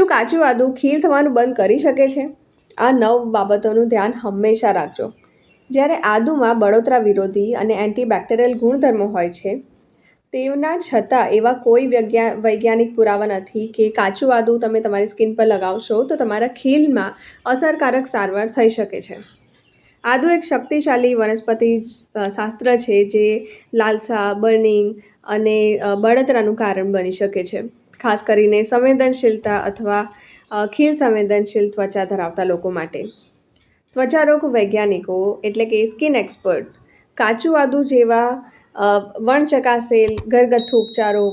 શું કાચું આદું ખીલ થવાનું બંધ કરી શકે છે? આ 9 બાબતોનું ધ્યાન હંમેશા રાખજો. જ્યારે આદુમાં બળતરા વિરોધી અને એન્ટીબેક્ટેરિયલ ગુણધર્મો હોય છે, તેના છતાં એવા કોઈ વૈજ્ઞાનિક પુરાવા નથી કે કાચું આદું તમે તમારી સ્કિન પર લગાવશો તો તમારા ખીલમાં અસરકારક સારવાર થઈ શકે છે. આદુ એક શક્તિશાળી વનસ્પતિ શાસ્ત્ર છે જે લાલસા, બર્નિંગ અને બળતરાનું કારણ બની શકે છે, ખાસ કરીને સંવેદનશીલતા અથવા ખીલ સંવેદનશીલ ત્વચા ધરાવતા લોકો માટે. ત્વચા રોગ વૈજ્ઞાનિકો એટલે કે સ્કિન એક્સપર્ટ કાચું આદુ જેવા વણચકાસેલ ઘરગથ્થુ ઉપચારો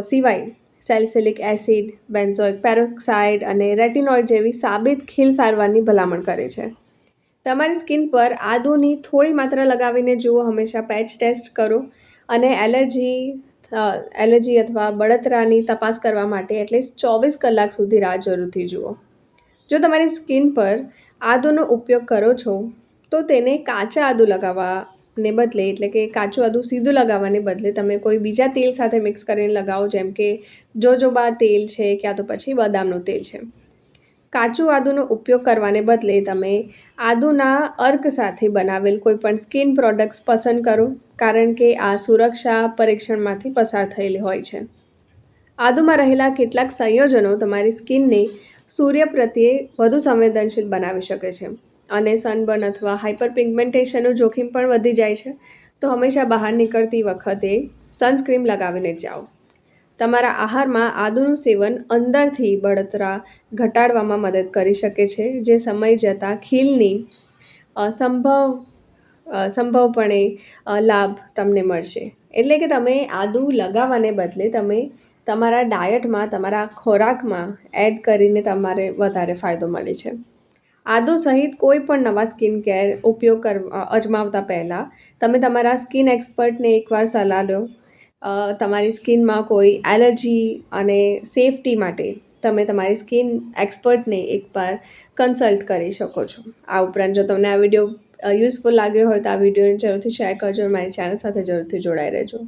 સિવાય સેલિસિલિક એસિડ, બેન્ઝોઇક પેરોક્સાઇડ અને રેટિનોઇડ જેવી સાબિત ખીલ સારવારની ભલામણ કરે છે. તમારી સ્કિન પર આદુની થોડી માત્રા લગાવીને જુઓ. હંમેશા પેચ ટેસ્ટ કરો અને એલર્જી અથવા બળતરાની તપાસ કરવા માટે એટલીસ્ટ 24 કલાક સુધી રાહ જરૂરથી જુઓ. જો તમારી સ્કિન પર આદુનો ઉપયોગ કરો છો તો તેને કાચા આદુ લગાવવાને બદલે એટલે કે કાચું આદુ સીધું લગાવવાને બદલે તમે કોઈ બીજા તેલ સાથે મિક્સ કરીને લગાવો, જેમ કે જોજોબા તેલ છે ક્યાં તો પછી બદામનું તેલ છે. કાચું આદુનો ઉપયોગ કરવાને બદલે તમે આદુના અર્ક સાથે બનાવેલ કોઈપણ સ્કિન પ્રોડક્ટ્સ પસંદ કરો, કારણ કે આ સુરક્ષા પરીક્ષણમાંથી પસાર થયેલી હોય છે. આદુમાં રહેલા કેટલાક સંયોજનો તમારી સ્કિનને સૂર્ય પ્રત્યે વધુ સંવેદનશીલ બનાવી શકે છે અને સનબર્ન અથવા હાઇપરપિગમેન્ટેશનનું જોખમ પણ વધી જાય છે. તો હંમેશા બહાર નીકળતી વખતે સનસ્ક્રીન લગાવીને જ જાઓ. તમારા આહારમાં આદુનું સેવન અંદરથી બળતરા ઘટાડવામાં મદદ કરી શકે છે, જે સમય જતાં ખીલની સંભવપણે લાભ તમને મળશે. એટલે કે તમે આદુ લગાવવાને બદલે તમે તમારા ડાયટમાં, તમારા ખોરાકમાં એડ કરીને તમારે વધારે ફાયદો મળે છે. આદુ સહિત કોઈ પણ નવા સ્કિન કેર અજમાવતા પહેલાં તમે તમારા સ્કિન એક્સપર્ટને એકવાર સલાહ લો. તમારી સ્કિનમાં કોઈ એલર્જી અને સેફટી માટે તમે તમારી સ્કિન એક્સપર્ટને એકવાર કન્સલ્ટ કરી શકો છો. આ ઉપરાંત જો તમને આ વિડીયો યુઝફુલ લાગ્યો હોય તો આ વિડીયોને જરૂરથી શેર કરજો. મારી ચેનલ સાથે જરૂરથી જોડાઈ રહેજો.